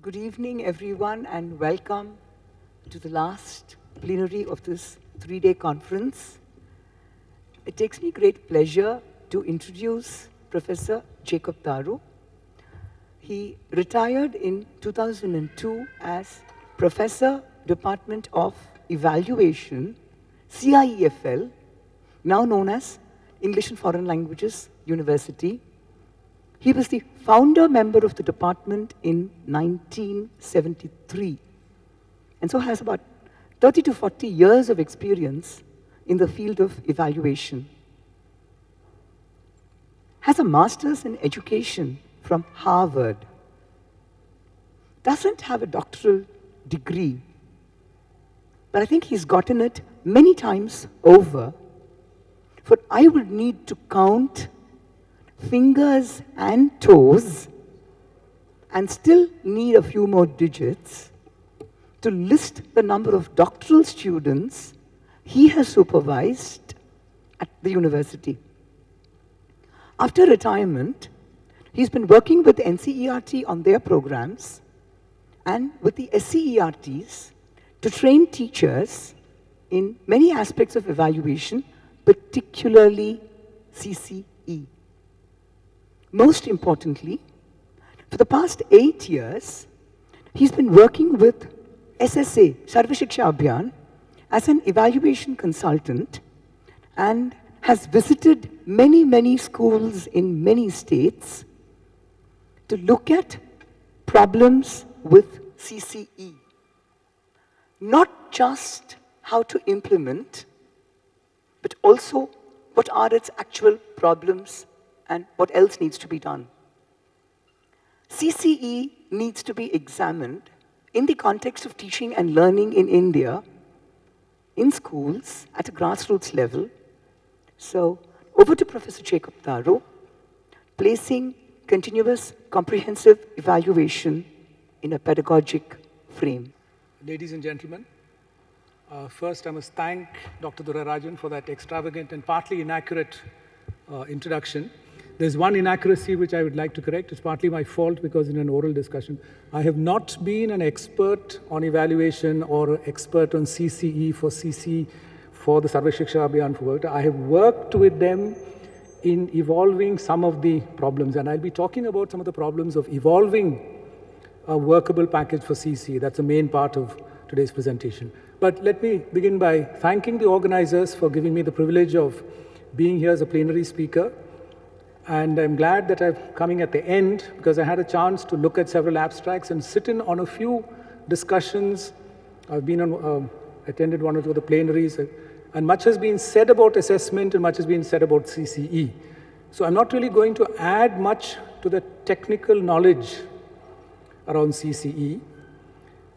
Good evening, everyone, and welcome to the last plenary of this three-day conference. It takes me great pleasure to introduce Professor Jacob Tharu. He retired in 2002 as Professor, Department of Evaluation, CIEFL, now known as English and Foreign Languages University. He was the founder member of the department in 1973, and so has about 30 to 40 years of experience in the field of evaluation. Has a master's in education from Harvard. Doesn't have a doctoral degree, but I think he's gotten it many times over. For I would need to count fingers and toes and still need a few more digits to list the number of doctoral students he has supervised at the university. After retirement, he's been working with NCERT on their programs and with the SCERTs to train teachers in many aspects of evaluation, particularly CCE. Most importantly, for the past 8 years, he's been working with SSA, Sarva Shiksha Abhiyan, as an evaluation consultant and has visited many, many schools in many states to look at problems with CCE. Not just how to implement, but also what are its actual problems and what else needs to be done. CCE needs to be examined in the context of teaching and learning in India, in schools, at a grassroots level. So, over to Professor Jacob Tharu, placing continuous comprehensive evaluation in a pedagogic frame. Ladies and gentlemen, first I must thank Dr. Durarajan for that extravagant and partly inaccurate introduction. There's one inaccuracy which I would like to correct. It's partly my fault because in an oral discussion, I have not been an expert on evaluation or expert on CCE for the Sarva Shiksha Abhiyan for work. I have worked with them in evolving some of the problems, and I'll be talking about some of the problems of evolving a workable package for CCE. That's the main part of today's presentation. But let me begin by thanking the organizers for giving me the privilege of being here as a plenary speaker. And I'm glad that I'm coming at the end because I had a chance to look at several abstracts and sit in on a few discussions. I've been on, attended one or two of the plenaries, and much has been said about assessment and much has been said about CCE. So I'm not really going to add much to the technical knowledge around CCE,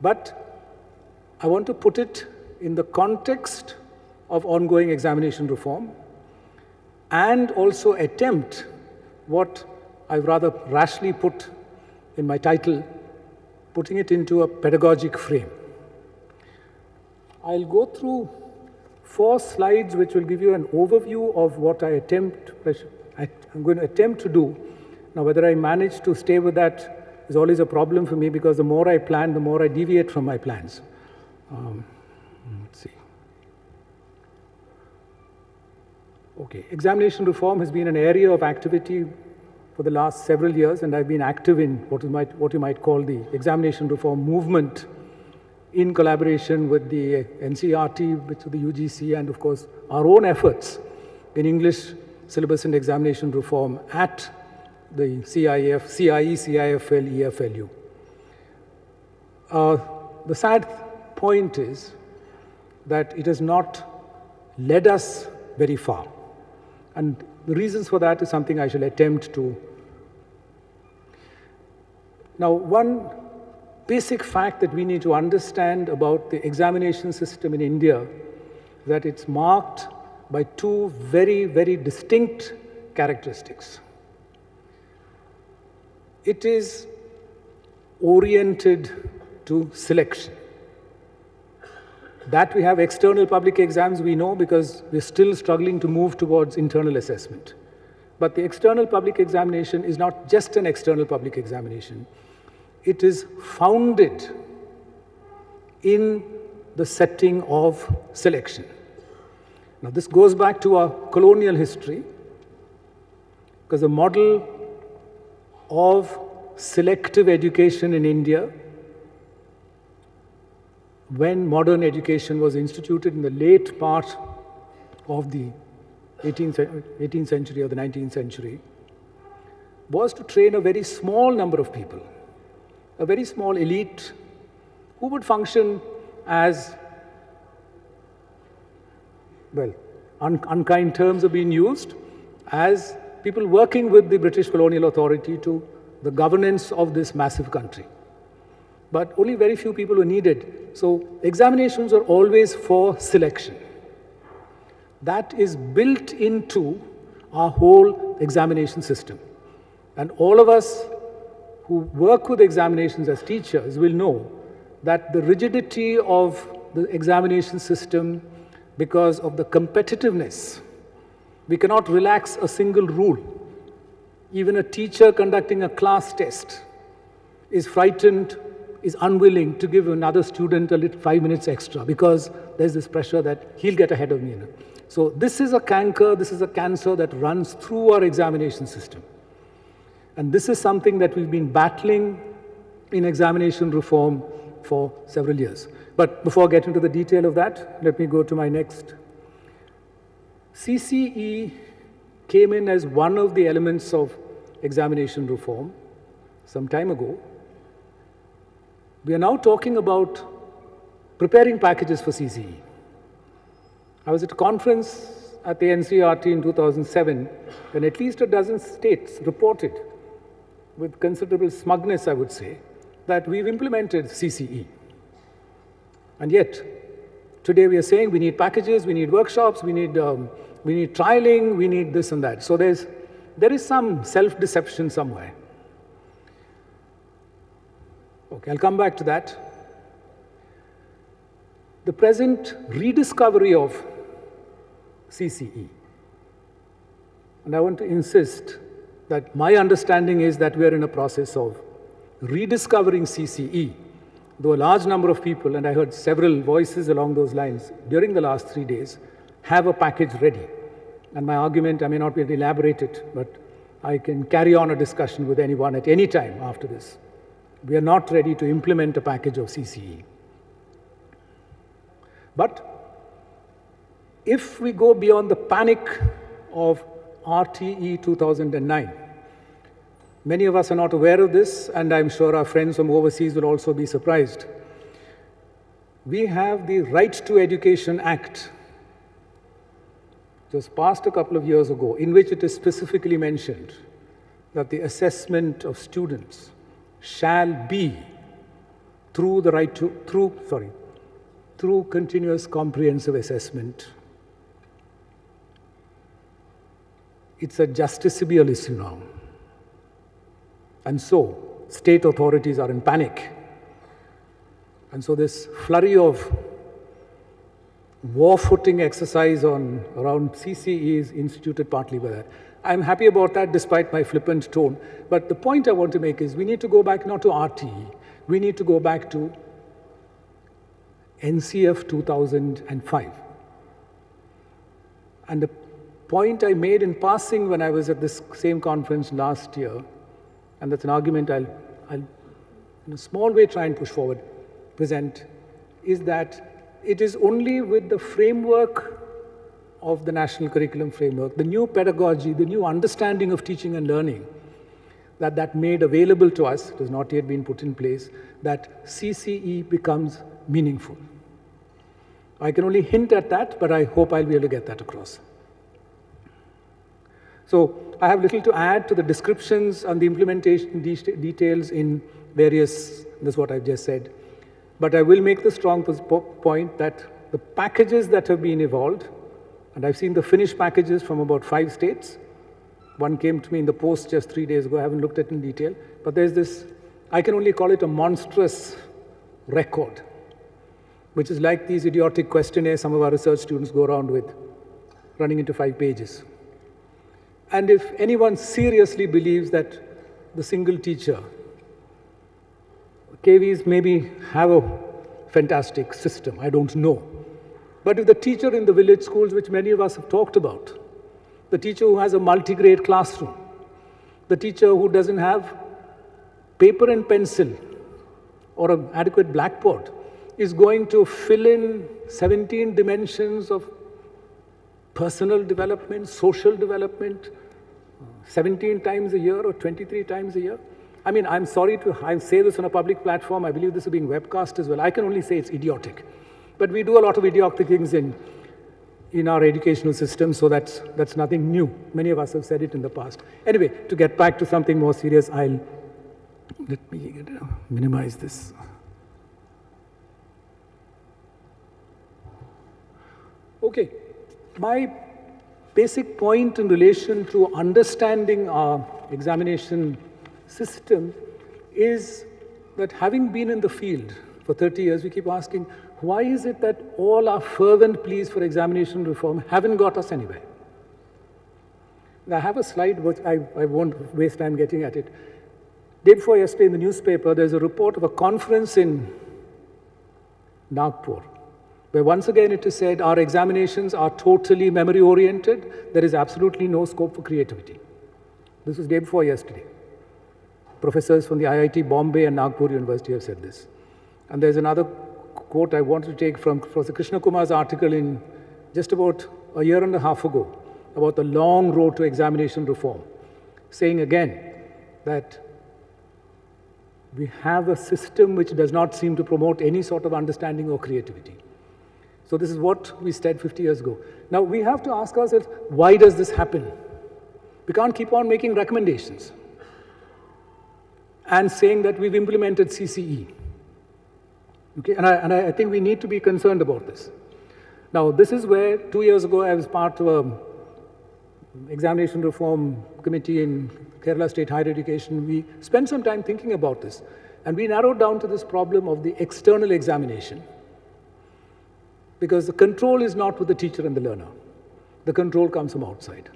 but I want to put it in the context of ongoing examination reform and also attempt what I've rather rashly put in my title, putting it into a pedagogic frame. I'll go through 4 slides which will give you an overview of what I'm going to attempt to do. Now, whether I manage to stay with that is always a problem for me because the more I plan, the more I deviate from my plans. Let's see. Okay, examination reform has been an area of activity for the last several years, and I've been active in what you might call the examination reform movement in collaboration with the NCERT, with the UGC, and of course our own efforts in English syllabus and examination reform at the CIE, CIEFL, EFL-U. The sad point is that it has not led us very far. And the reasons for that is something I shall attempt to. Now, one basic fact that we need to understand about the examination system in India is that it's marked by 2 very, very distinct characteristics. It is oriented to selection. That we have external public exams, we know, because we're still struggling to move towards internal assessment. But the external public examination is not just an external public examination. it is founded in the setting of selection. Now, this goes back to our colonial history, because the model of selective education in India, when modern education was instituted in the late part of the 18th century or the 19th century, was to train a very small number of people, a very small elite who would function as, well, unkind terms are being used, as people working with the British colonial authority to the governance of this massive country. But only very few people were needed. So examinations are always for selection. That is built into our whole examination system. And all of us who work with examinations as teachers will know that the rigidity of the examination system, because of the competitiveness, we cannot relax a single rule. Even a teacher conducting a class test is frightened, is unwilling to give another student a little 5 minutes extra, because there's this pressure that he'll get ahead of me. So this is a canker, this is a cancer that runs through our examination system. And this is something that we've been battling in examination reform for several years. But before I get into the detail of that, let me go to my next. CCE came in as one of the elements of examination reform some time ago. We are now talking about preparing packages for CCE. I was at a conference at the NCERT in 2007, when at least a dozen states reported, with considerable smugness, I would say, that we've implemented CCE. And yet, today we are saying we need packages, we need workshops, we need trialing, we need this and that. So there is some self-deception somewhere. Okay, I'll come back to that. The present rediscovery of CCE. And I want to insist that my understanding is that we are in a process of rediscovering CCE, though a large number of people, and I heard several voices along those lines during the last 3 days, have a package ready. And my argument, I may not be able to elaborate it, but I can carry on a discussion with anyone at any time after this. We are not ready to implement a package of CCE. But if we go beyond the panic of RTE 2009, many of us are not aware of this, and I'm sure our friends from overseas will also be surprised. We have the Right to Education Act, just passed a couple of years ago, in which it is specifically mentioned that the assessment of students shall be through continuous comprehensive assessment. It's a justiciable issue now. And so, state authorities are in panic. And so this flurry of war-footing exercise around CCE is instituted partly by that. I'm happy about that despite my flippant tone. But the point I want to make is we need to go back not to RTE, we need to go back to NCF 2005. And the point I made in passing when I was at this same conference last year, and that's an argument I'll in a small way try and present, is that it is only with the framework of the national curriculum framework, the new pedagogy, the new understanding of teaching and learning, that made available to us, it has not yet been put in place, that CCE becomes meaningful. I can only hint at that, but I hope I'll be able to get that across. So I have little to add to the descriptions and the implementation details in various, this is what I've just said. But I will make the strong point that the packages that have been evolved, and I've seen the finished packages from about 5 states. One came to me in the post just 3 days ago. I haven't looked at it in detail. But there's this, I can only call it a monstrous record, which is like these idiotic questionnaires some of our research students go around with, running into 5 pages. And if anyone seriously believes that the single teacher KVs maybe have a fantastic system, I don't know. But if the teacher in the village schools, which many of us have talked about, the teacher who has a multi-grade classroom, the teacher who doesn't have paper and pencil or an adequate blackboard, is going to fill in 17 dimensions of personal development, social development, 17 times a year or 23 times a year. I mean, I'm sorry to say this on a public platform. I believe this is being webcast as well. I can only say it's idiotic. But we do a lot of idiotic things in our educational system, so that's nothing new. Many of us have said it in the past. Anyway, to get back to something more serious, let me minimize this. Okay, my basic point in relation to understanding our examination system is that having been in the field for 30 years, we keep asking, why is it that all our fervent pleas for examination reform haven't got us anywhere? And I have a slide, which I won't waste time getting at it. Day before yesterday in the newspaper, there's a report of a conference in Nagpur, where once again it is said our examinations are totally memory-oriented. There is absolutely no scope for creativity. This was day before yesterday. Professors from the IIT Bombay and Nagpur University have said this. And there's another quote I want to take from Professor Krishna Kumar's article in just about a year and a half ago about the long road to examination reform, saying again that we have a system which does not seem to promote any sort of understanding or creativity. So this is what we said 50 years ago. Now we have to ask ourselves, why does this happen? We can't keep on making recommendations and saying that we've implemented CCE. Okay, and I think we need to be concerned about this. Now, this is where 2 years ago I was part of an examination reform committee in Kerala State Higher Education. We spent some time thinking about this, and we narrowed down to this problem of the external examination, because the control is not with the teacher and the learner. The control comes from outside.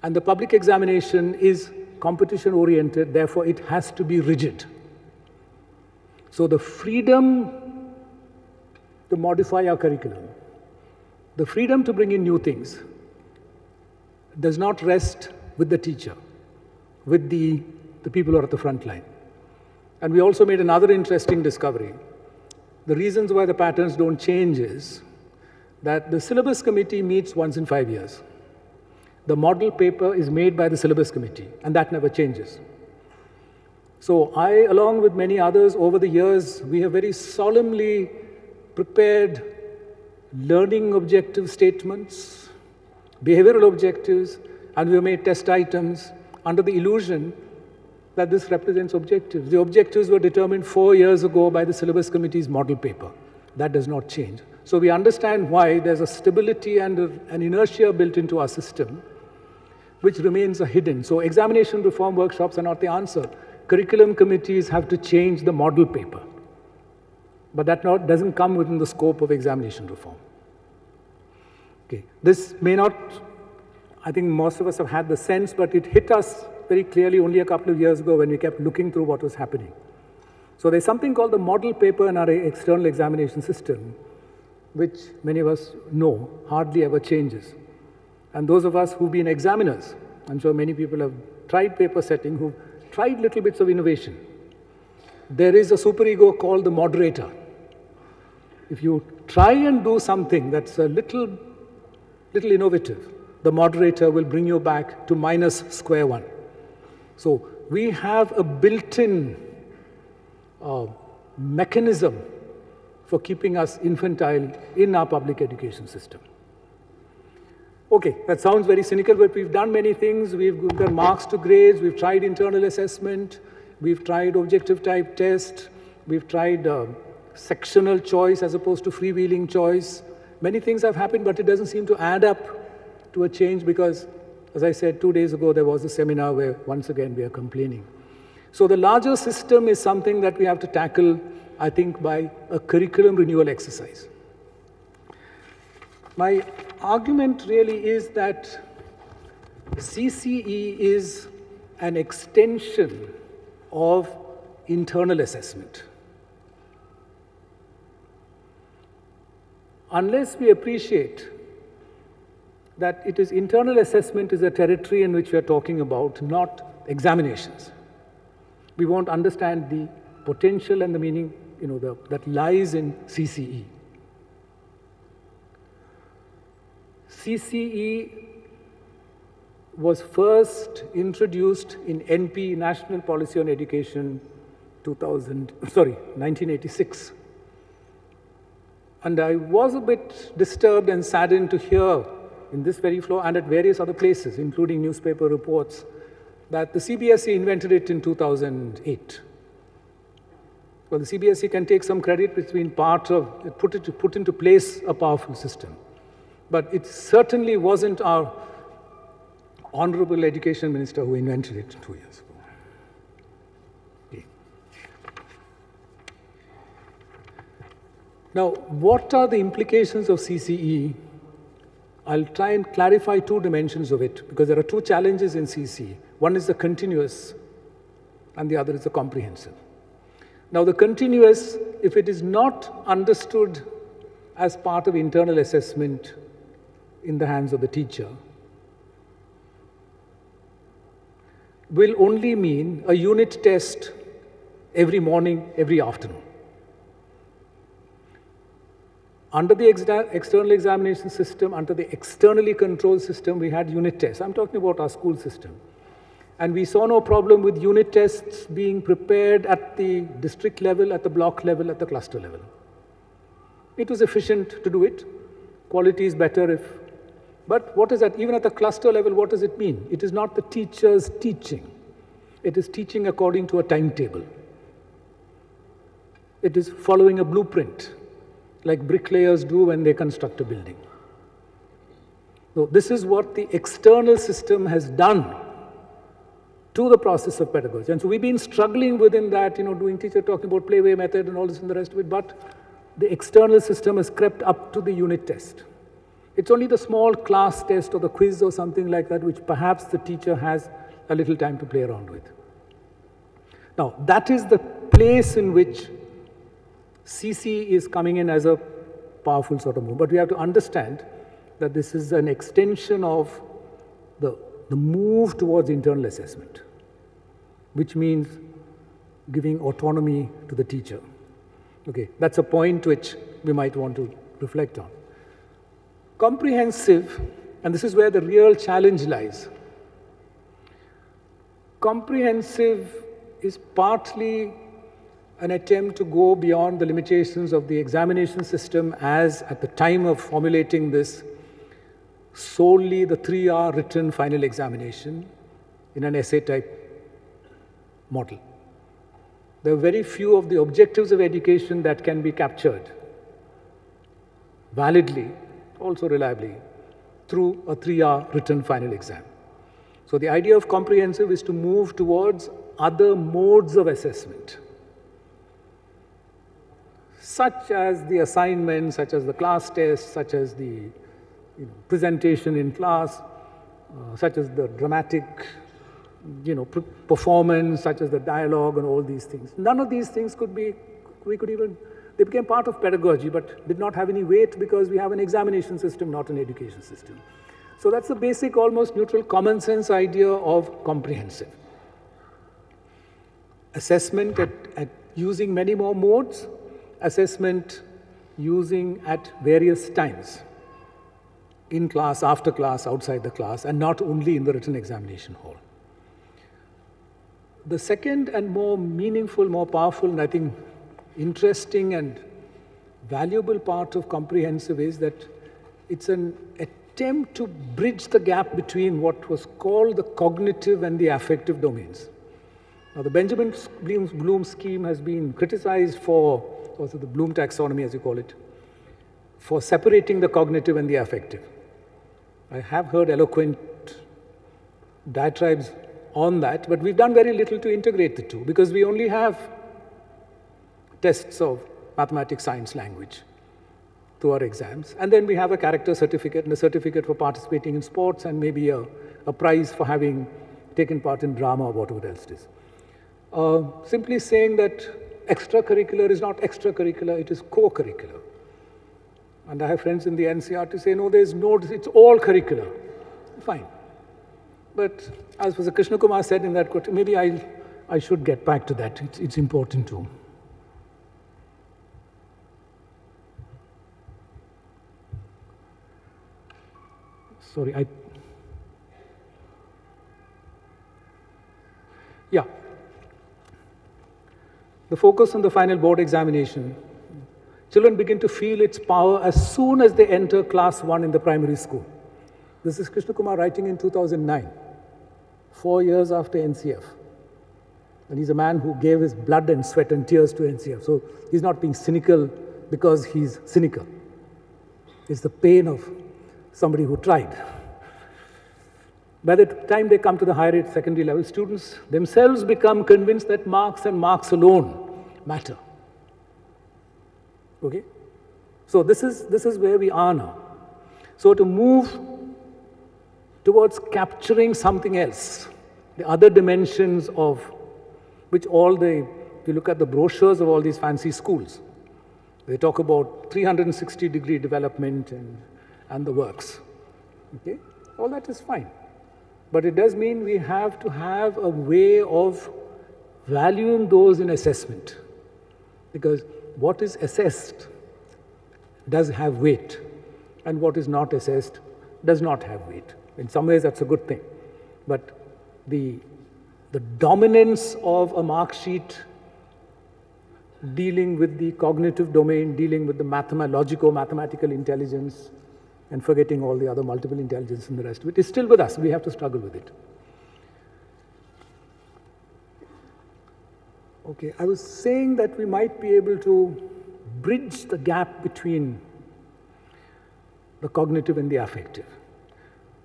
And the public examination is competition-oriented, therefore it has to be rigid. So the freedom to modify our curriculum, the freedom to bring in new things, does not rest with the teacher, with the people who are at the front line. And we also made another interesting discovery. The reasons why the patterns don't change is that the syllabus committee meets once in 5 years. The model paper is made by the syllabus committee, and that never changes. So I, along with many others over the years, we have very solemnly prepared learning objective statements, behavioral objectives, and we have made test items under the illusion that this represents objectives. The objectives were determined 4 years ago by the syllabus committee's model paper. That does not change. So we understand why there's a stability and an inertia built into our system, which remains hidden. So examination reform workshops are not the answer. Curriculum committees have to change the model paper. But that doesn't come within the scope of examination reform. Okay. This may not, I think most of us have had the sense, but it hit us very clearly only a couple of years ago when we kept looking through what was happening. So there's something called the model paper in our external examination system, which many of us know hardly ever changes. And those of us who've been examiners, I'm sure many people have tried paper setting, who've tried little bits of innovation. There is a superego called the moderator. If you try and do something that's a little innovative, the moderator will bring you back to minus square one. So we have a built-in mechanism for keeping us infantile in our public education system. Okay, that sounds very cynical, but we've done many things. We've done marks to grades, we've tried internal assessment, we've tried objective type test, we've tried sectional choice as opposed to freewheeling choice. Many things have happened, but it doesn't seem to add up to a change because, as I said 2 days ago, there was a seminar where once again we are complaining. So the larger system is something that we have to tackle, I think, by a curriculum renewal exercise. My argument really is that CCE is an extension of internal assessment. Unless we appreciate that it is internal assessment is a territory in which we are talking about, not examinations, we won't understand the potential and the meaning, that lies in CCE. CCE was first introduced in NP, National Policy on Education, 1986. And I was a bit disturbed and saddened to hear in this very floor and at various other places, including newspaper reports, that the CBSE invented it in 2008. Well, the CBSE can take some credit between part of, it put into place a powerful system. But it certainly wasn't our Honorable Education Minister who invented it 2 years ago. Okay. Now, what are the implications of CCE? I'll try and clarify 2 dimensions of it, because there are 2 challenges in CCE. One is the continuous, and the other is the comprehensive. Now, the continuous, if it is not understood as part of internal assessment in the hands of the teacher, will only mean a unit test every morning, every afternoon. Under the external examination system, under the externally controlled system, we had unit tests. I'm talking about our school system. And we saw no problem with unit tests being prepared at the district level, at the block level, at the cluster level. It was efficient to do it. Quality is better if... But what is that? Even at the cluster level, what does it mean? It is not the teacher's teaching. It is teaching according to a timetable. It is following a blueprint, like bricklayers do when they construct a building. So this is what the external system has done to the process of pedagogy. And so we've been struggling within that, doing teacher talking about playway method and all this and the rest of it, but the external system has crept up to the unit test. It's only the small class test or the quiz or something like that which perhaps the teacher has a little time to play around with. Now, that is the place in which CC is coming in as a powerful sort of move. But we have to understand that this is an extension of the move towards internal assessment, which means giving autonomy to the teacher. Okay, that's a point which we might want to reflect on. Comprehensive, and this is where the real challenge lies. Comprehensive is partly an attempt to go beyond the limitations of the examination system as, at the time of formulating this, solely the 3-hour written final examination in an essay-type model. There are very few of the objectives of education that can be captured validly, also reliably, through a 3-hour written final exam. So the idea of comprehensive is to move towards other modes of assessment, such as the assignment, such as the class test, such as the presentation in class, such as the dramatic performance, such as the dialogue and all these things. None of these things they became part of pedagogy, but did not have any weight because we have an examination system, not an education system. So that's the basic, almost neutral, common sense idea of comprehensive. Assessment at using many more modes, assessment using at various times, in class, after class, outside the class, and not only in the written examination hall. The second and more meaningful, more powerful, and I think interesting and valuable part of comprehensive is that it's an attempt to bridge the gap between what was called the cognitive and the affective domains. Now, the Benjamin Bloom scheme has been criticized for, also the Bloom taxonomy, as you call it, for separating the cognitive and the affective. I have heard eloquent diatribes on that, but we've done very little to integrate the two because we only have tests of mathematics, science, language through our exams. And then we have a character certificate and a certificate for participating in sports and maybe a prize for having taken part in drama or whatever else it is. simply saying that extracurricular is not extracurricular, it is co-curricular. And I have friends in the NCRT say, no, it's all curricular. Fine. But as Professor Krishna Kumar said in that quote, maybe I should get back to that. It's important too. Sorry, yeah. The focus on the final board examination. Children begin to feel its power as soon as they enter class 1 in the primary school. This is Krishna Kumar writing in 2009, 4 years after NCF. And he's a man who gave his blood and sweat and tears to NCF. So he's not being cynical because he's cynical. It's the pain of somebody who tried. By the time they come to the higher secondary level, students themselves become convinced that marks and marks alone matter. Okay? So this is where we are now. So to move towards capturing something else, the other dimensions of which if you look at the brochures of all these fancy schools, they talk about 360-degree development and the works. Okay? All that is fine. But it does mean we have to have a way of valuing those in assessment. Because what is assessed does have weight, and what is not assessed does not have weight. In some ways, that's a good thing. But the dominance of a mark sheet dealing with the cognitive domain, dealing with the mathematical intelligence, and forgetting all the other multiple intelligence and the rest of it, is still with us. We have to struggle with it. Okay, I was saying that we might be able to bridge the gap between the cognitive and the affective.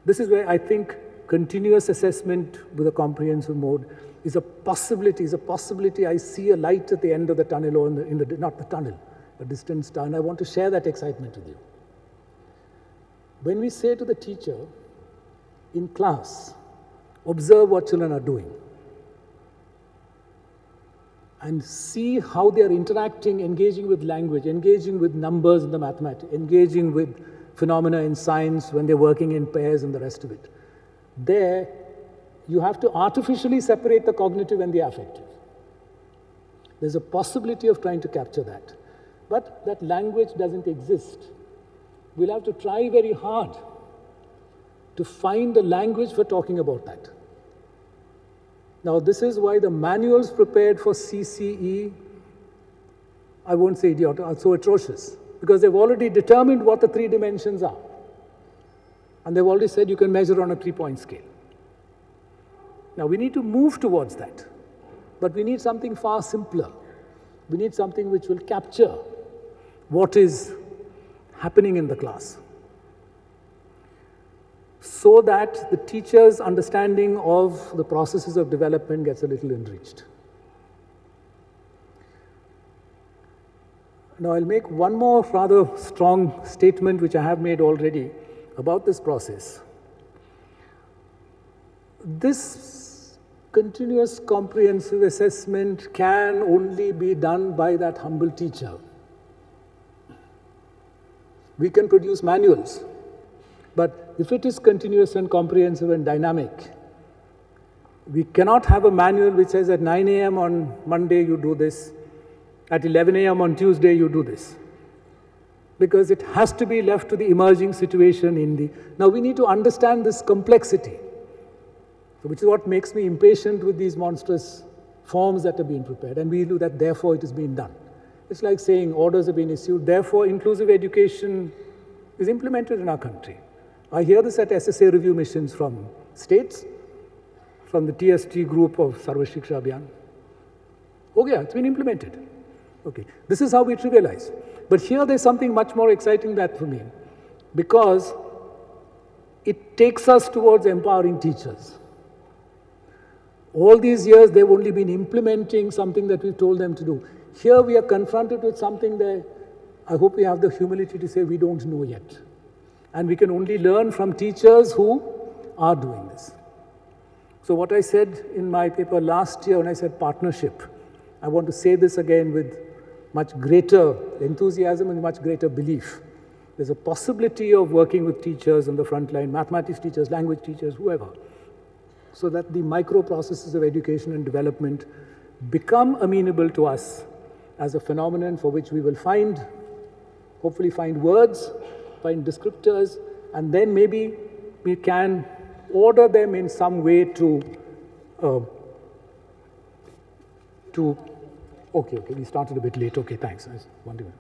This is where I think continuous assessment with a comprehensive mode is a possibility. I see a light at the end of the tunnel, or not the tunnel, a distant star, and I want to share that excitement with you. When we say to the teacher in class, observe what children are doing and see how they are interacting, engaging with language, engaging with numbers in the mathematics, engaging with phenomena in science when they're working in pairs and the rest of it. There, you have to artificially separate the cognitive and the affective. There's a possibility of trying to capture that. But that language doesn't exist. We'll have to try very hard to find a language for talking about that. Now, this is why the manuals prepared for CCE, I won't say idiot, are so atrocious, because they've already determined what the 3 dimensions are. And they've already said you can measure on a 3-point scale. Now, we need to move towards that. But we need something far simpler. We need something which will capture what is happening in the class, so that the teacher's understanding of the processes of development gets a little enriched. Now, I'll make one more rather strong statement, which I have made already, about this process. This continuous comprehensive assessment can only be done by that humble teacher. We can produce manuals, but if it is continuous and comprehensive and dynamic, we cannot have a manual which says at 9 a.m. on Monday you do this, at 11 a.m. on Tuesday you do this. Because it has to be left to the emerging situation in the... Now we need to understand this complexity, which is what makes me impatient with these monstrous forms that are being prepared, and we do that, therefore it is being done. It's like saying orders have been issued, therefore inclusive education is implemented in our country. I hear this at SSA review missions from states, from the TST group of Sarva Shiksha Abhiyan. Okay, it's been implemented. Okay, this is how we trivialize. But here there's something much more exciting than that for me, because it takes us towards empowering teachers. All these years they've only been implementing something that we've told them to do. Here we are confronted with something that I hope we have the humility to say we don't know yet. And we can only learn from teachers who are doing this. So what I said in my paper last year when I said partnership, I want to say this again with much greater enthusiasm and much greater belief. There's a possibility of working with teachers on the front line, mathematics teachers, language teachers, whoever, so that the micro processes of education and development become amenable to us as a phenomenon for which we will find, hopefully find words, find descriptors, and then maybe we can order them in some way to okay, we started a bit late. Okay, thanks. I was wondering.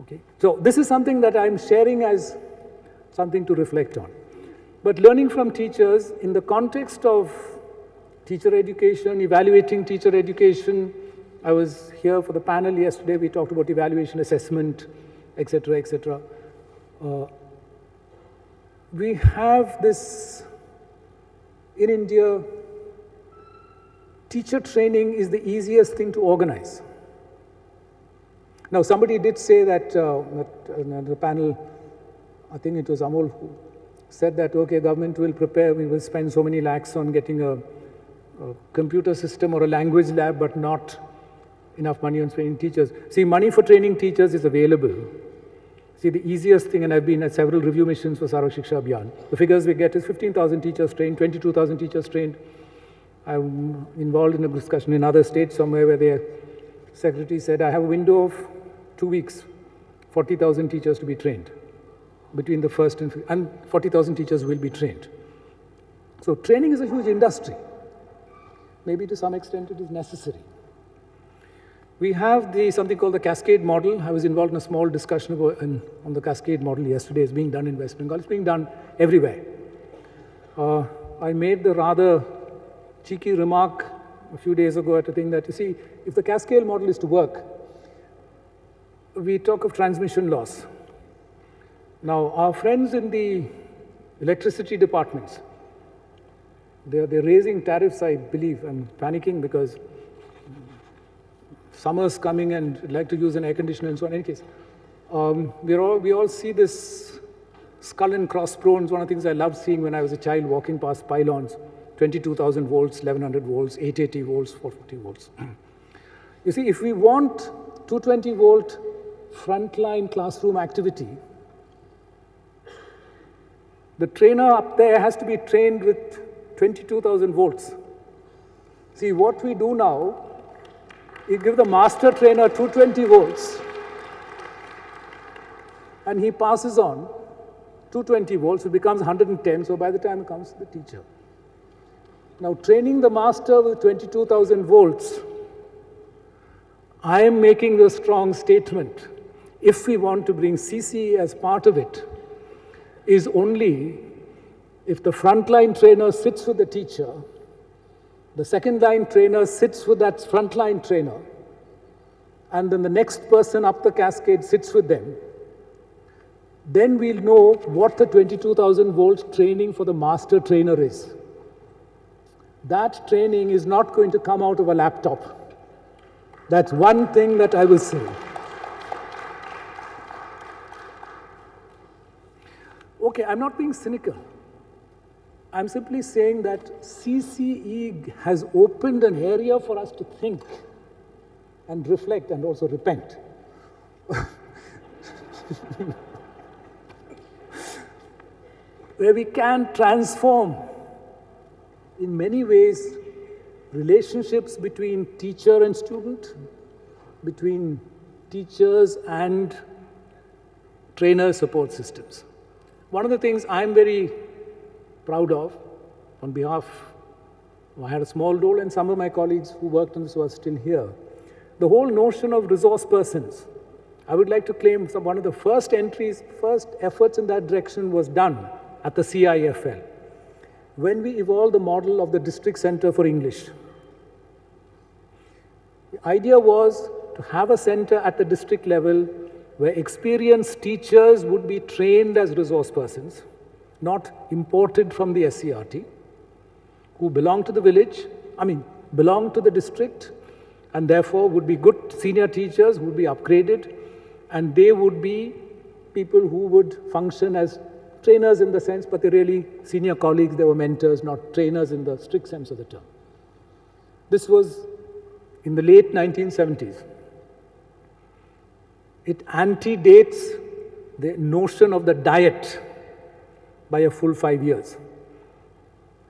Okay, so this is something that I'm sharing as something to reflect on. But learning from teachers in the context of teacher education, evaluating teacher education. I was here for the panel yesterday. We talked about evaluation, assessment, etc., etc. We have this in India. Teacher training is the easiest thing to organize. Now, somebody did say that the panel, I think it was Amol, who said that, okay, government will prepare, we will spend so many lakhs on getting a computer system or a language lab, but not enough money on training teachers. See, money for training teachers is available. See, the easiest thing, and I've been at several review missions for Sarva Shiksha Abhiyan, the figures we get is 15,000 teachers trained, 22,000 teachers trained. I'm involved in a discussion in other states somewhere where their secretary said, I have a window of 2 weeks, 40,000 teachers to be trained. Between the first and 40,000 teachers will be trained. So training is a huge industry. Maybe to some extent it is necessary. We have something called the cascade model. I was involved in a small discussion on the cascade model yesterday. It's being done in West Bengal. It's being done everywhere. I made the rather cheeky remark a few days ago at a thing that, you see, if the cascade model is to work, we talk of transmission loss. Now, our friends in the electricity departments, they're raising tariffs, I believe. I'm panicking because summer's coming and I'd like to use an air conditioner and so on. In any case, we all see this skull and crossbones. One of the things I loved seeing when I was a child walking past pylons, 22,000 volts, 1100 volts, 880 volts, 440 volts. You see, if we want 220 volt frontline classroom activity, the trainer up there has to be trained with 22,000 volts. See, what we do now, you give the master trainer 220 volts, and he passes on 220 volts, it becomes 110, so by the time it comes to the teacher. Now, training the master with 22,000 volts, I am making the strong statement, if we want to bring CCE as part of it, is only if the frontline trainer sits with the teacher, the second line trainer sits with that frontline trainer, and then the next person up the cascade sits with them. Then we'll know what the 22,000 volt training for the master trainer is. That training is not going to come out of a laptop. That's one thing that I will say. Okay, I'm not being cynical. I'm simply saying that CCE has opened an area for us to think and reflect and also repent. Where we can transform, in many ways, relationships between teacher and student, between teachers and trainer support systems. One of the things I'm very proud of, on behalf, I had a small role and some of my colleagues who worked on this who are still here, the whole notion of resource persons. I would like to claim one of the first efforts in that direction was done at the CIFL, when we evolved the model of the district center for English. The idea was to have a center at the district level where experienced teachers would be trained as resource persons, not imported from the SCRT, who belong to the village, belong to the district, and therefore would be good senior teachers, would be upgraded, and they would be people who would function as trainers in the sense, but they're really senior colleagues, they were mentors, not trainers in the strict sense of the term. This was in the late 1970s. It antedates the notion of the diet by a full 5 years.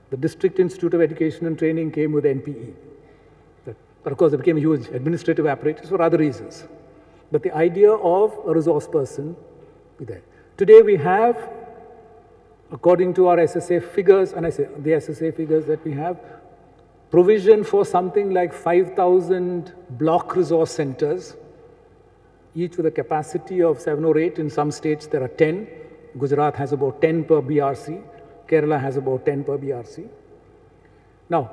The District Institute of Education and Training came with NPE. But of course, it became a huge administrative apparatus for other reasons. But the idea of a resource person be there. Today we have, according to our SSA figures, and I say the SSA figures that we have, provision for something like 5,000 block resource centers, each with a capacity of 7 or 8. In some states there are 10. Gujarat has about 10 per BRC. Kerala has about 10 per BRC. Now,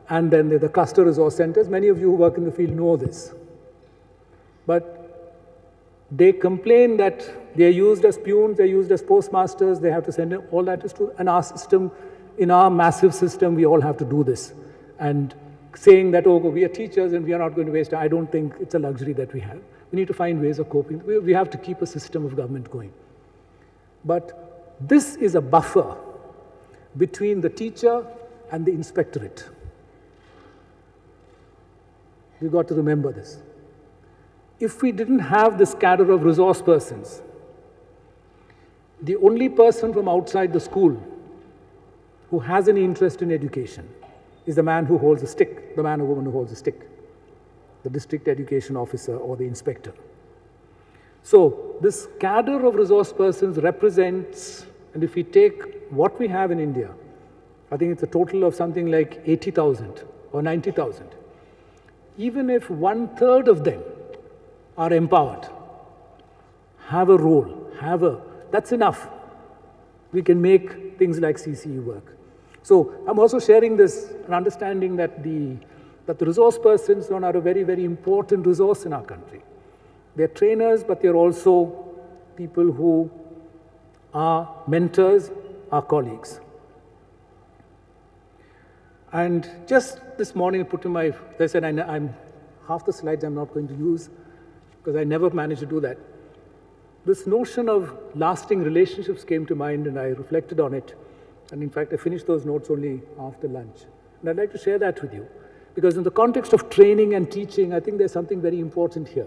and then there are the cluster resource centers. Many of you who work in the field know this. But they complain that they are used as peons, they are used as postmasters, they have to send in, all that is true. And our system, in our massive system, we all have to do this. And saying that, oh, we are teachers and we are not going to waste time, I don't think it's a luxury that we have. We need to find ways of coping. We have to keep a system of government going. But this is a buffer between the teacher and the inspectorate. We've got to remember this. If we didn't have this cadre of resource persons, the only person from outside the school who has any interest in education is the man who holds a stick, the man or woman who holds a stick, the district education officer or the inspector. So this cadre of resource persons represents, and if we take what we have in India, I think it's a total of something like 80,000 or 90,000. Even if 1/3 of them are empowered, have a role, that's enough. We can make things like CCE work. So I'm also sharing this and understanding that the resource persons are a very, very important resource in our country. They're trainers, but they're also people who are mentors, are colleagues. And just this morning, I put in my, as I said, I'm half the slides I'm not going to use because I never managed to do that. This notion of lasting relationships came to mind and I reflected on it. And in fact, I finished those notes only after lunch. And I'd like to share that with you because in the context of training and teaching, I think there's something very important here,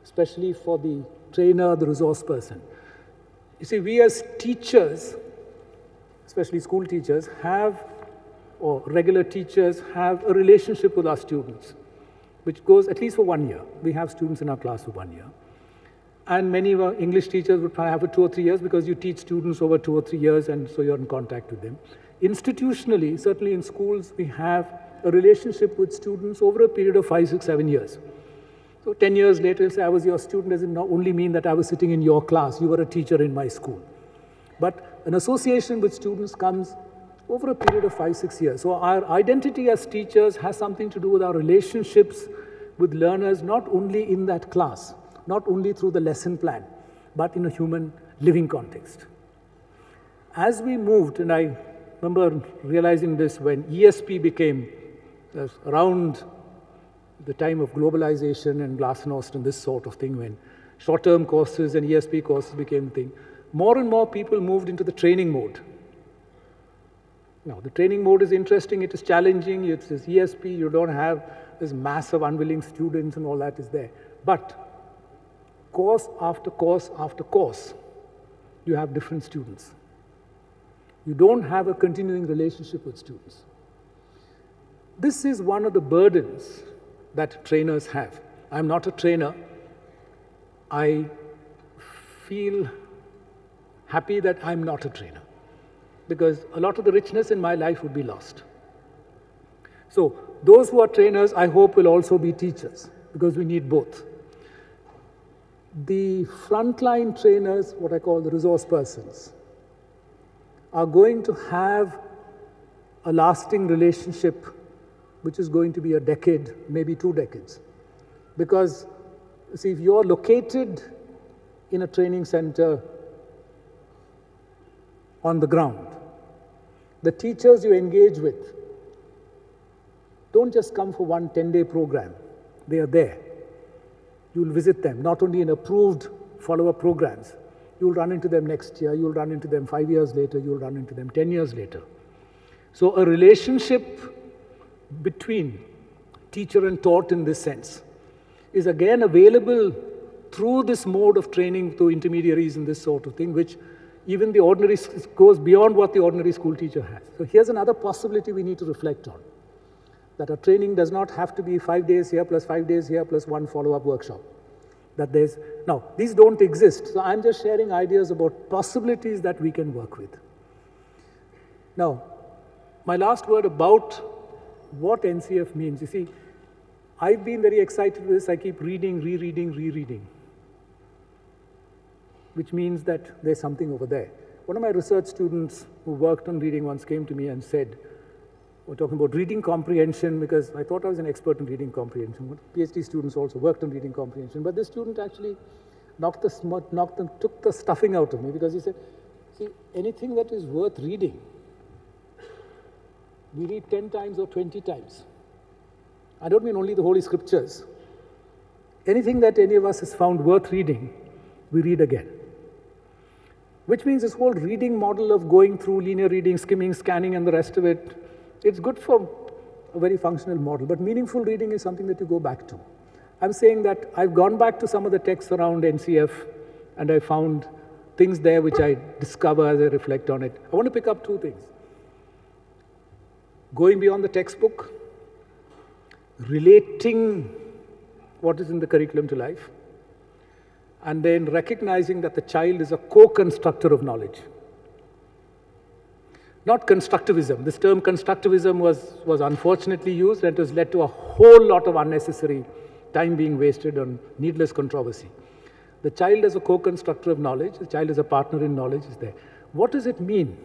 especially for the trainer, the resource person. You see, we as teachers, especially school teachers, or regular teachers have a relationship with our students, which goes at least for 1 year. We have students in our class for 1 year. And many of our English teachers would probably have it 2 or 3 years because you teach students over 2 or 3 years and so you're in contact with them. Institutionally, certainly in schools, we have a relationship with students over a period of 5, 6, 7 years. So 10 years later, you'll say, I was your student, doesn't only mean that I was sitting in your class, you were a teacher in my school. But an association with students comes over a period of 5, 6 years. So our identity as teachers has something to do with our relationships with learners, not only in that class, not only through the lesson plan, but in a human living context. As we moved, and I remember realizing this when ESP became around the time of globalization and glasnost and this sort of thing, when short-term courses and ESP courses became a thing, more and more people moved into the training mode. Now, the training mode is interesting, it is challenging, it's this ESP, you don't have this mass of unwilling students and all that is there. But course after course after course, you have different students. You don't have a continuing relationship with students. This is one of the burdens that trainers have. I'm not a trainer. I feel happy that I'm not a trainer because a lot of the richness in my life would be lost. So those who are trainers, I hope, will also be teachers because we need both. The frontline trainers, what I call the resource persons, are going to have a lasting relationship which is going to be a decade, maybe 2 decades. Because, see, if you're located in a training center on the ground, the teachers you engage with don't just come for one 10-day program. They are there. You'll visit them, not only in approved follow-up programs. You'll run into them next year, you'll run into them 5 years later, you'll run into them 10 years later. So a relationship between teacher and taught in this sense is again available through this mode of training to intermediaries and this sort of thing, which even the ordinary goes beyond what the ordinary school teacher has. So here's another possibility we need to reflect on, that our training does not have to be 5 days here plus 5 days here plus one follow-up workshop. That there's, now, these don't exist, so I'm just sharing ideas about possibilities that we can work with. Now, my last word about what NCF means. You see, I've been very excited with this. I keep reading, rereading, which means that there's something over there. One of my research students who worked on reading once came to me and said, we're talking about reading comprehension, because I thought I was an expert in reading comprehension. PhD students also worked on reading comprehension, but this student actually took the stuffing out of me, because he said, see, anything that is worth reading, we read 10 times or 20 times. I don't mean only the Holy Scriptures. Anything that any of us has found worth reading, we read again. Which means this whole reading model of going through linear reading, skimming, scanning, and the rest of it, it's good for a very functional model, but meaningful reading is something that you go back to. I'm saying that I've gone back to some of the texts around NCF, and I found things there which I discover as I reflect on it. I want to pick up two things. Going beyond the textbook, relating what is in the curriculum to life, and then recognizing that the child is a co-constructor of knowledge. Not constructivism. This term constructivism was unfortunately used, and it has led to a whole lot of unnecessary time being wasted on needless controversy. The child as a co-constructor of knowledge, the child as a partner in knowledge is there. What does it mean?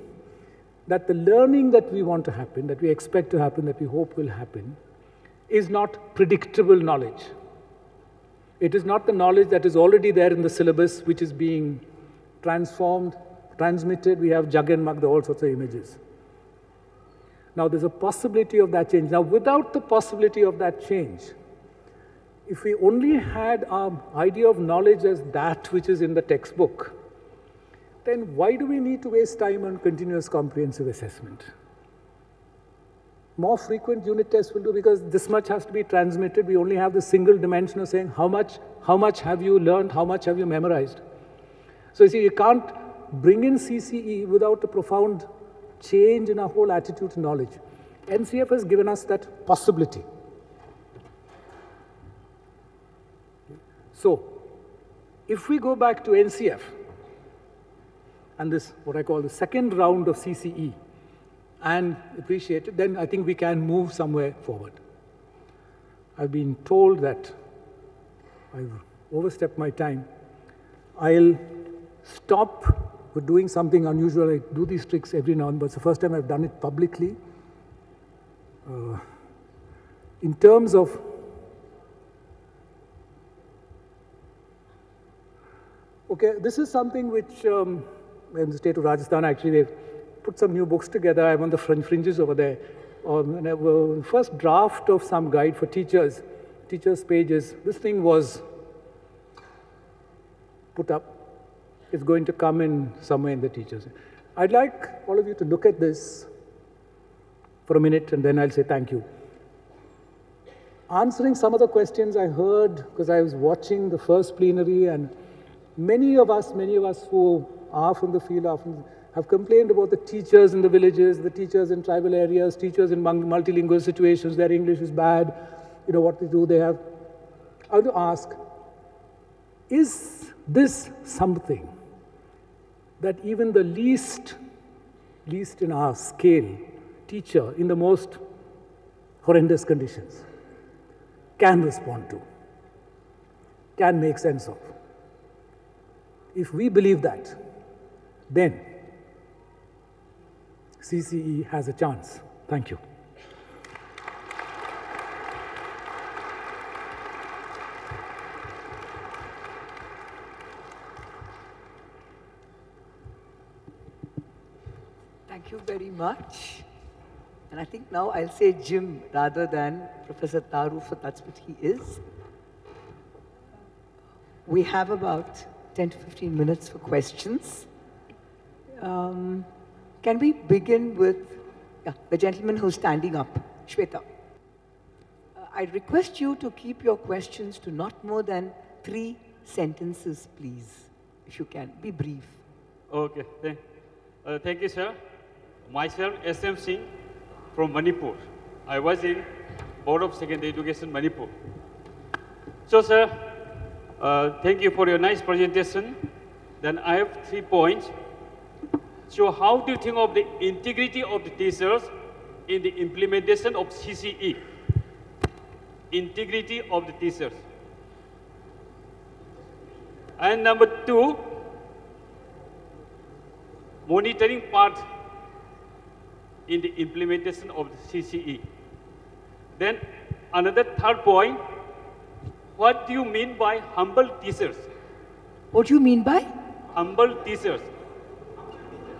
That the learning that we want to happen, that we expect to happen, that we hope will happen, is not predictable knowledge. It is not the knowledge that is already there in the syllabus, which is being transformed, transmitted. We have Jug and Mug, all sorts of images. Now, there's a possibility of that change. Now, without the possibility of that change, if we only had our idea of knowledge as that which is in the textbook, then why do we need to waste time on continuous comprehensive assessment? More frequent unit tests will do, because this much has to be transmitted. We only have the single dimension of saying how much have you learned, how much have you memorized. So you see, you can't bring in CCE without a profound change in our whole attitude to knowledge. NCF has given us that possibility. So, if we go back to NCF, and this, what I call the second round of CCE, and appreciate it, then I think we can move somewhere forward. I've been told that I've overstepped my time. I'll stop with doing something unusual. I do these tricks every now and then, but it's the first time I've done it publicly. In terms of okay, this is something which in the state of Rajasthan, actually, they've put some new books together. I'm on the fringes over there. First draft of some guide for teachers pages. This thing was put up. It's going to come in somewhere in the teachers. I'd like all of you to look at this for a minute, and then I'll say thank you. Answering some of the questions I heard, because I was watching the first plenary, and many of us who are from the field have complained about the teachers in the villages, the teachers in tribal areas, teachers in multilingual situations. Their English is bad. You know what they do. I want to ask, is this something that even the least in our scale teacher in the most horrendous conditions can respond to, can make sense of? If we believe that, then CCE has a chance. Thank you. Thank you very much. And I think now I'll say Jim rather than Professor Tharu, for that's what he is. We have about 10 to 15 minutes for questions. Can we begin with the gentleman who's standing up, Shweta? I request you to keep your questions to not more than 3 sentences, please, if you can. Be brief. Okay. Thank you, sir. Myself, SM Singh from Manipur. I was in Board of Secondary Education, Manipur. So, sir, thank you for your nice presentation. Then I have 3 points. So, how do you think of the integrity of the teachers in the implementation of CCE? Integrity of the teachers. And number 2, monitoring part in the implementation of the CCE. Then another 3rd point, what do you mean by humble teachers? What do you mean by? Humble teachers.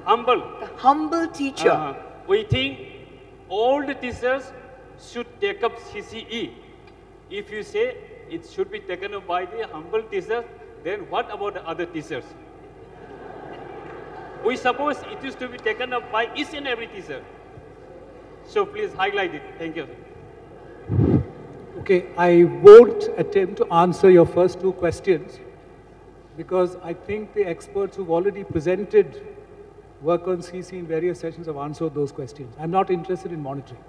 Humble. The humble teacher. We think all the teachers should take up CCE. If you say it should be taken up by the humble teachers, then what about the other teachers? We suppose it is to be taken up by each and every teacher. So please highlight it. Thank you. Okay, I won't attempt to answer your first 2 questions because I think the experts who've already presented work on CC in various sessions have answered those questions. I'm not interested in monitoring.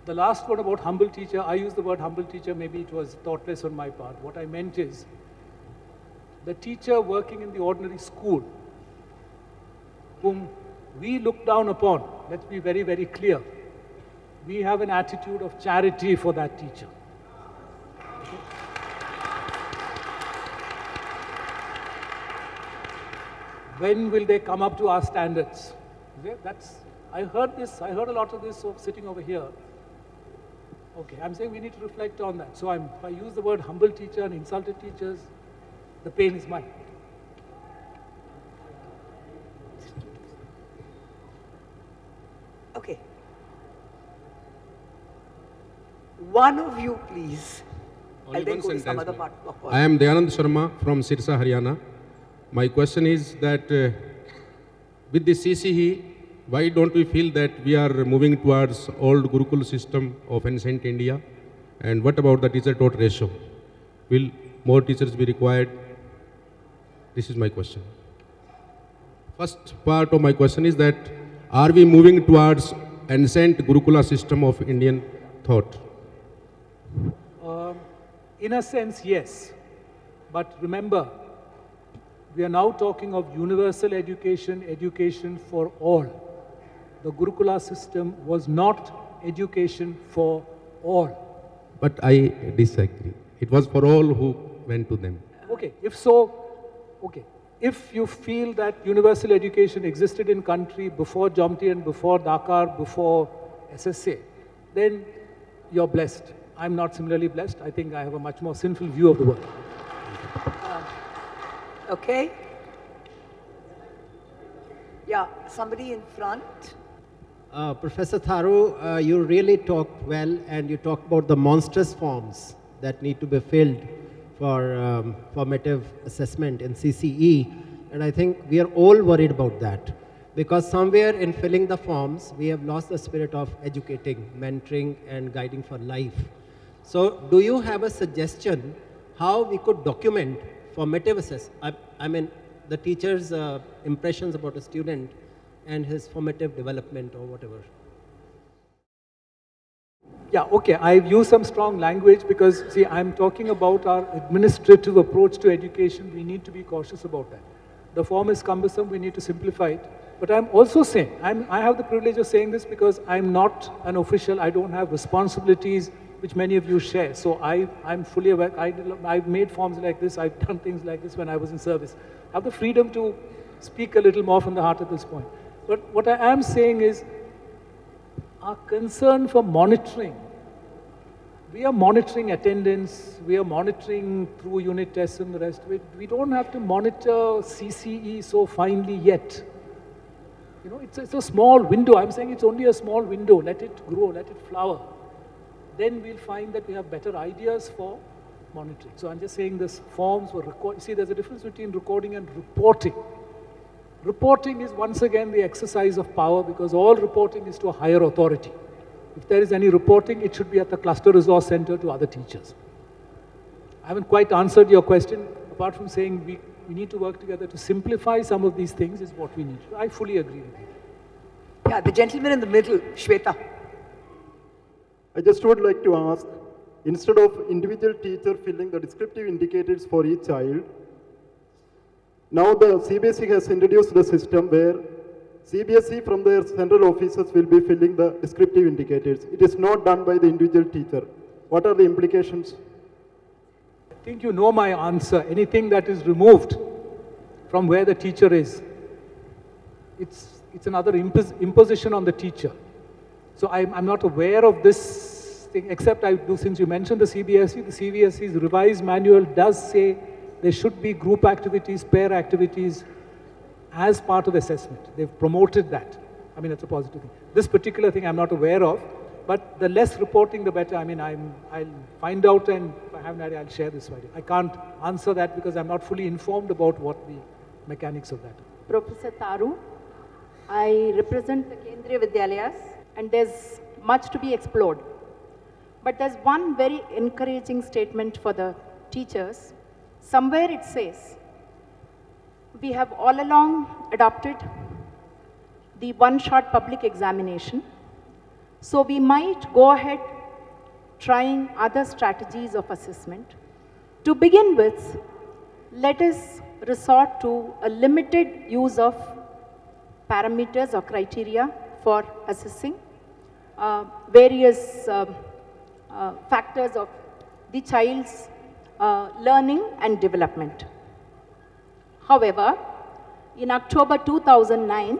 The last one about humble teacher, I used the word humble teacher, maybe it was thoughtless on my part. What I meant is the teacher working in the ordinary school, whom we look down upon, let's be very, very clear. We have an attitude of charity for that teacher. Okay? When will they come up to our standards? I heard a lot of this sitting over here. Okay, I'm saying we need to reflect on that. So if I use the word humble teacher and insulted teachers, the pain is mine. Okay. One of you, please. Only I'll then one go to some sentence, other ma'am. part of I am Dayanand Sharma from Sirsa, Haryana. My question is that with the CCE, why don't we feel that we are moving towards old Gurukul system of ancient India? And what about the teacher-taught ratio? Will more teachers be required? This is my question. First part of my question is that, are we moving towards ancient Gurukula system of Indian thought? In a sense, yes. But remember, we are now talking of universal education, education for all. The Gurukula system was not education for all. But I disagree. It was for all who went to them. Okay, if so, okay. If you feel that universal education existed in country before Jomtien, before Dakar, before SSA, then you're blessed. I'm not similarly blessed. I think I have a much more sinful view of the world. Okay. Yeah, somebody in front. Professor Tharu, you really talked well, and you talked about the monstrous forms that need to be filled for formative assessment in CCE. And I think we are all worried about that, because somewhere in filling the forms, we have lost the spirit of educating, mentoring, and guiding for life. So do you have a suggestion how we could document formative assessment? I mean, the teacher's impressions about a student and his formative development or whatever. Yeah, okay, I've used some strong language because, see, I'm talking about our administrative approach to education. We need to be cautious about that. The form is cumbersome, we need to simplify it. But I'm also saying, I have the privilege of saying this because I'm not an official, I don't have responsibilities which many of you share. So I'm fully aware, I've made forms like this, I've done things like this when I was in service. I have the freedom to speak a little more from the heart at this point. But what I am saying is, our concern for monitoring, we are monitoring attendance, we are monitoring through unit tests and the rest of it. We don't have to monitor CCE so finely yet. You know, it's a small window. I'm saying it's only a small window. Let it grow, let it flower. Then we'll find that we have better ideas for monitoring. So I'm just saying this forms were recorded. See, there's a difference between recording and reporting. Reporting is once again the exercise of power because all reporting is to a higher authority. If there is any reporting, it should be at the cluster resource center to other teachers. I haven't quite answered your question, apart from saying we need to work together to simplify some of these things is what we need. I fully agree with you. Yeah, the gentleman in the middle, Shweta. I just would like to ask, instead of individual teacher filling the descriptive indicators for each child, now the CBSE has introduced the system where CBSE from their central offices will be filling the descriptive indicators. It is not done by the individual teacher. What are the implications? I think you know my answer. Anything that is removed from where the teacher is, it's another imposition on the teacher. So I'm not aware of this thing, except I do, since you mentioned the CBSE's revised manual does say there should be group activities, pair activities as part of assessment. They've promoted that. I mean, it's a positive thing. This particular thing I'm not aware of, but the less reporting, the better. I mean, I'll find out, and if I have an idea, I'll share this idea. I can't answer that because I'm not fully informed about what the mechanics of that are. Professor Tharu, I represent the Kendriya Vidyalayas, and there's much to be explored. But there's one very encouraging statement for the teachers. Somewhere it says, we have all along adopted the one-shot public examination. So we might go ahead trying other strategies of assessment. To begin with, let us resort to a limited use of parameters or criteria for assessing various factors of the child's learning and development. However, in October 2009,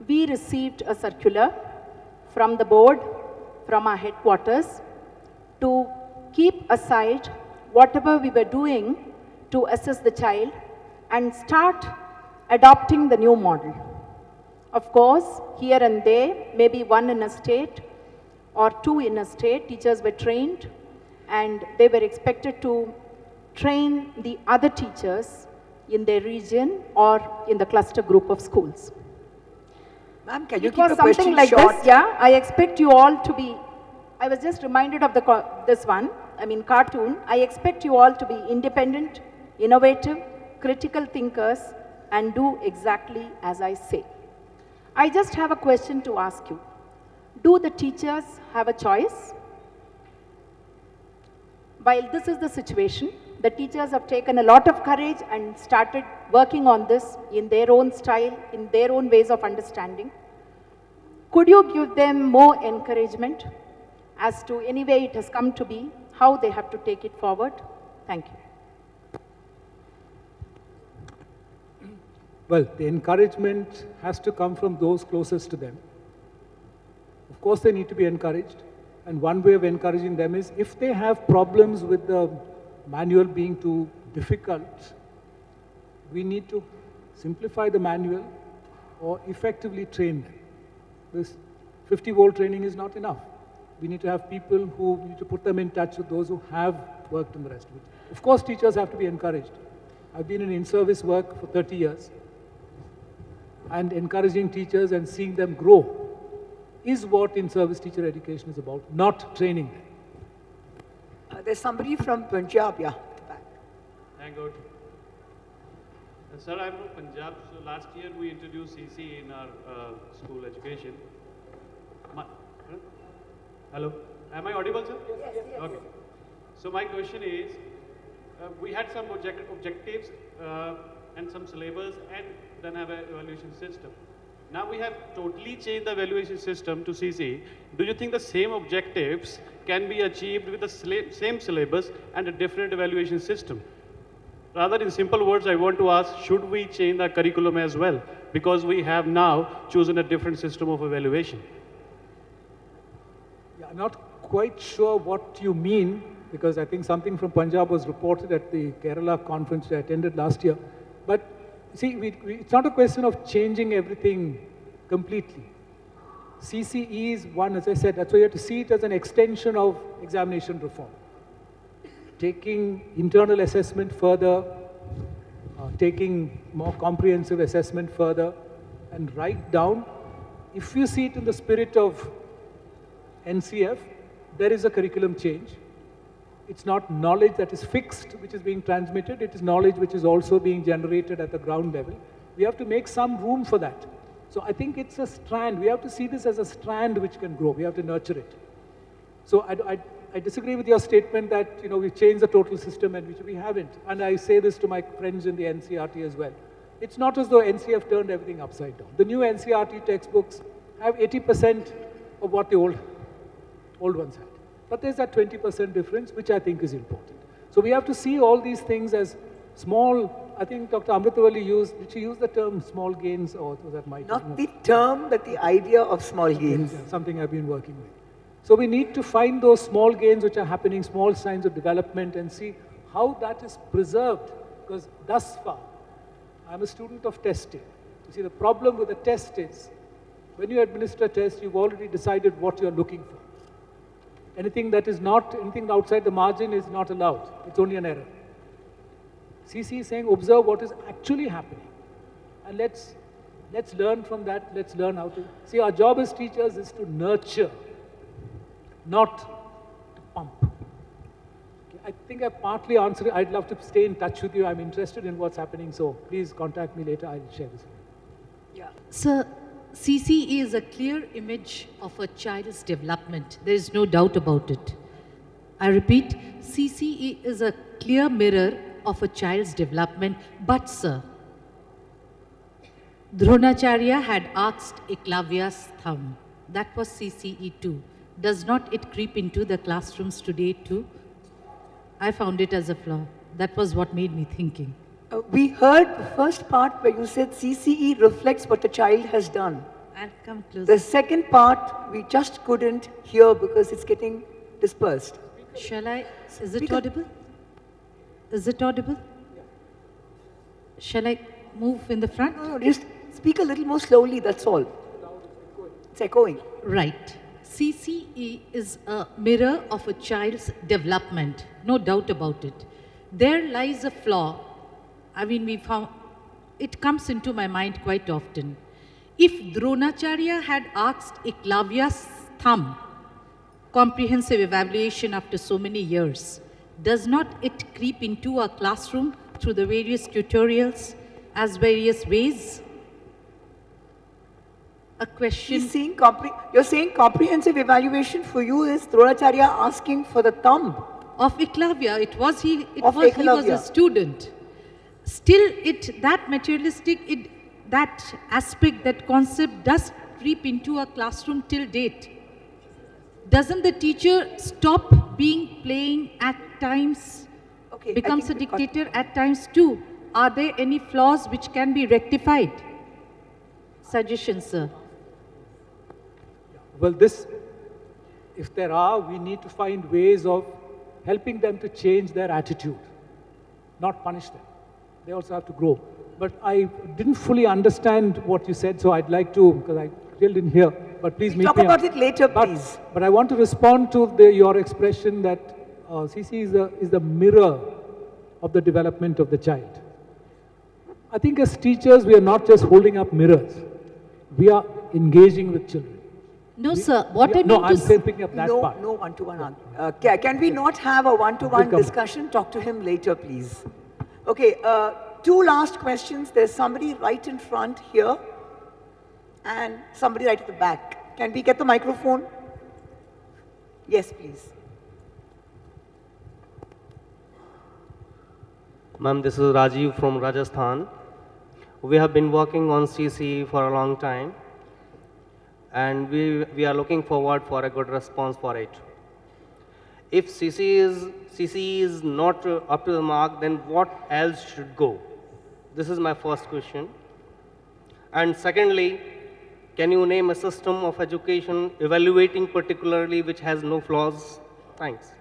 we received a circular from the board, from our headquarters, to keep aside whatever we were doing to assess the child and start adopting the new model. Of course, here and there, maybe one in a state or two in a state, teachers were trained and they were expected to train the other teachers in their region or in the cluster group of schools. Ma'am, can you It keep was a something question like short? this, yeah. I expect you all to be, I was just reminded of this one, cartoon. I expect you all to be independent, innovative, critical thinkers, and do exactly as I say. I just have a question to ask you. Do the teachers have a choice? While this is the situation, the teachers have taken a lot of courage and started working on this in their own style, in their own ways of understanding. Could you give them more encouragement as to any way it has come to be, how they have to take it forward? Thank you. Well, the encouragement has to come from those closest to them. Of course, they need to be encouraged. And one way of encouraging them is if they have problems with the manual being too difficult, we need to simplify the manual or effectively train them. This 50-volt training is not enough. We need to have people who need to put them in touch with those who have worked in the rest of it. Of course, teachers have to be encouraged. I've been in-service work for 30 years. And encouraging teachers and seeing them grow is what in-service teacher education is about, not training them. There's somebody from Punjab, yeah, at the back. Thank God. Sir, I'm from Punjab. So last year we introduced CC in our school education. Hello? Am I audible, sir? Yes, yes. Okay. So my question is, we had some objectives and some syllabus and then have an evaluation system. Now we have totally changed the evaluation system to CC. Do you think the same objectives can be achieved with the same syllabus and a different evaluation system? Rather, in simple words, I want to ask, should we change the curriculum as well? Because we have now chosen a different system of evaluation. Yeah, I'm not quite sure what you mean, because I think something from Punjab was reported at the Kerala conference I attended last year. But see, it's not a question of changing everything completely. CCE is one, as I said, that's why you have to see it as an extension of examination reform. taking internal assessment further, taking more comprehensive assessment further, and write down, if you see it in the spirit of NCF, there is a curriculum change. It's not knowledge that is fixed, which is being transmitted. It is knowledge which is also being generated at the ground level. We have to make some room for that. So I think it's a strand. We have to see this as a strand which can grow. We have to nurture it. So I disagree with your statement that, you know, we've changed the total system, and which we haven't. And I say this to my friends in the NCRT as well. It's not as though NCF turned everything upside down. The new NCRT textbooks have 80% of what the old ones had. But there's that 20% difference, which I think is important. So we have to see all these things as small. I think Dr. Amritavalli did she use the term small gains, or was that my term? Not the term, but the idea of small gains. Yeah, something I've been working with. So we need to find those small gains which are happening, small signs of development, and see how that is preserved. Because thus far, I'm a student of testing. You see, the problem with the test is, when you administer a test, you've already decided what you're looking for. Anything that is not, anything outside the margin is not allowed. It's only an error. CC is saying, observe what is actually happening. And let's learn from that. Let's learn how to. See, our job as teachers is to nurture, not to pump. Okay, I think I partly answered it. I'd love to stay in touch with you. I'm interested in what's happening. So please contact me later. I'll share this with you. Yeah. Sir, CCE is a clear image of a child's development. There is no doubt about it. I repeat, CCE is a clear mirror of a child's development. But, sir, Dronacharya had asked Eklavya's thumb. That was CCE too. Does not it creep into the classrooms today too? I found it as a flaw. That was what made me thinking. We heard the first part where you said CCE reflects what a child has done. I'll come closer. The second part, we just couldn't hear because it's getting dispersed. Shall I? Is it audible? Is it audible? Shall I move in the front? No, just speak a little more slowly, that's all. It's echoing. Right. CCE is a mirror of a child's development. No doubt about it. There lies a flaw. I mean, we found, it comes into my mind quite often. If Dronacharya had asked Eklavya's thumb, comprehensive evaluation after so many years, does not it creep into our classroom through the various tutorials as various ways? A question. You're saying comprehensive evaluation for you is Dronacharya asking for the thumb? Of Eklavya, he was a student. Still, that materialistic, that aspect, that concept does creep into a classroom till date. Doesn't the teacher stop playing at times, becomes a dictator at times too? Are there any flaws which can be rectified? Suggestions, sir. Well, if there are, we need to find ways of helping them to change their attitude, not punish them. They also have to grow. But I didn't fully understand what you said, so I'd like to, because I really didn't hear. But please meet me. Talk about it later, please. But I want to respond to your expression that CC is the mirror of the development of the child. I think as teachers, we are not just holding up mirrors. We are engaging with children. No, sir. What I mean I'm saying picking up that part. No one-to-one. Can we not have a one-to-one discussion? Talk to him later, please. Okay, two last questions. There's somebody right in front here and somebody right at the back. Can we get the microphone? Yes, please. Ma'am, this is Rajiv from Rajasthan. We have been working on CC for a long time, and we are looking forward for a good response for it. If CC is not up to the mark, then what else should go? This is my first question. And secondly, can you name a system of education evaluating particularly which has no flaws? Thanks.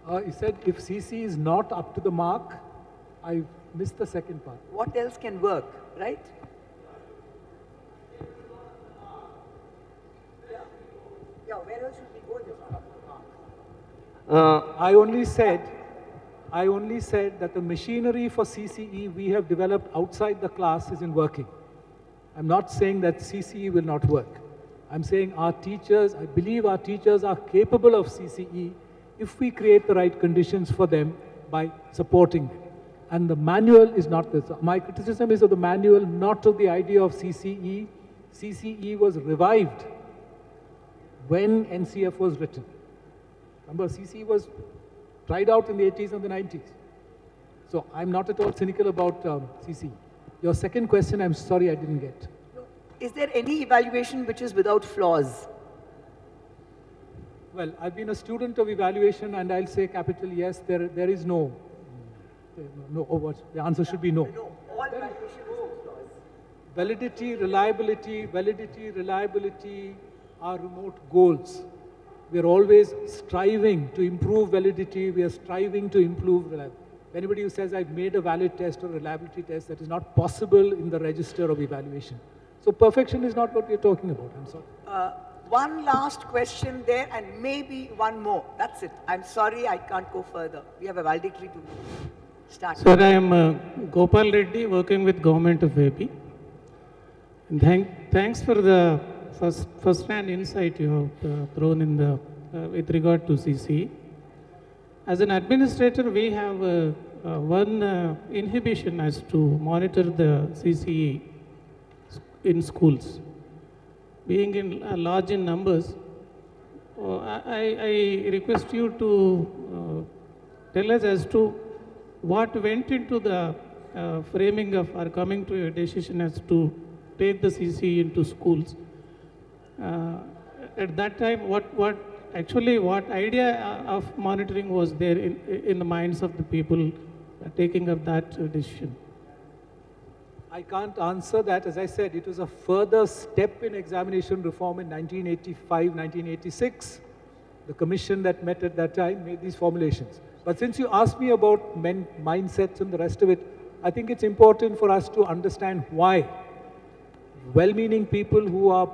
You said if CC is not up to the mark, I missed the second part. What else can work, right? I only said that the machinery for CCE we have developed outside the class isn't working. I'm not saying that CCE will not work. I'm saying I believe our teachers are capable of CCE if we create the right conditions for them by supporting them. And the manual is not this. My criticism is of the manual, not of the idea of CCE. CCE was revived when NCF was written. Remember, CCE was tried out in the 80s and the 90s. So I'm not at all cynical about CCE. Your second question, I'm sorry I didn't get. Is there any evaluation which is without flaws? Well, I've been a student of evaluation, and I'll say capital yes, there is no. The answer should be no. No, all evaluation is with flaws. Validity, reliability are remote goals. We are always striving to improve validity. We are striving to improve reliability. Anybody who says I've made a valid test or reliability test, that is not possible in the register of evaluation. So perfection is not what we're talking about. I'm sorry. One last question there and maybe one more. That's it. I'm sorry, I can't go further. We have a valedictory to start. Sir, I am Gopal Reddy, working with Government of AP. And thanks for the first-hand insight you have thrown in the with regard to CCE. As an administrator, we have one inhibition as to monitor the CCE in schools. Being in large in numbers, I request you to tell us as to what went into the framing of or coming to a decision as to take the CCE into schools. At that time, what idea of monitoring was there in the minds of the people taking up that decision? I can't answer that. As I said, it was a further step in examination reform in 1985, 1986. The commission that met at that time made these formulations. But since you asked me about mindsets and the rest of it, I think it's important for us to understand why well-meaning people who are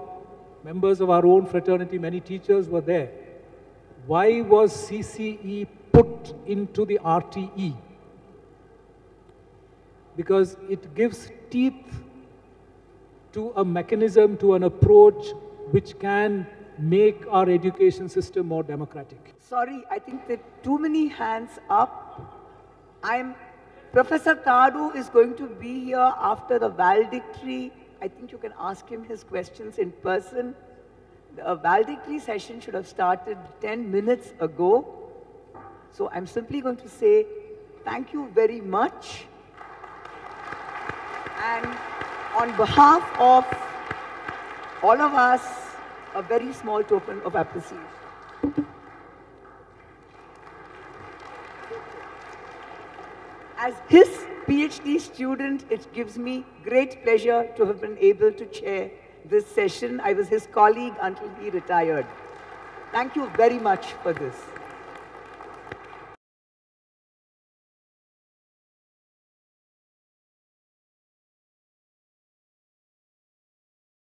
members of our own fraternity, many teachers were there. Why was CCE put into the RTE? Because it gives teeth to a mechanism, to an approach which can make our education system more democratic. Sorry, I think there are too many hands up. Professor Tharu is going to be here after the valedictory. I think you can ask him his questions in person. The valedictory session should have started 10 minutes ago. So I'm simply going to say thank you very much. And on behalf of all of us, a very small token of appreciation. As his PhD student, it gives me great pleasure to have been able to chair this session. I was his colleague until he retired. Thank you very much for this.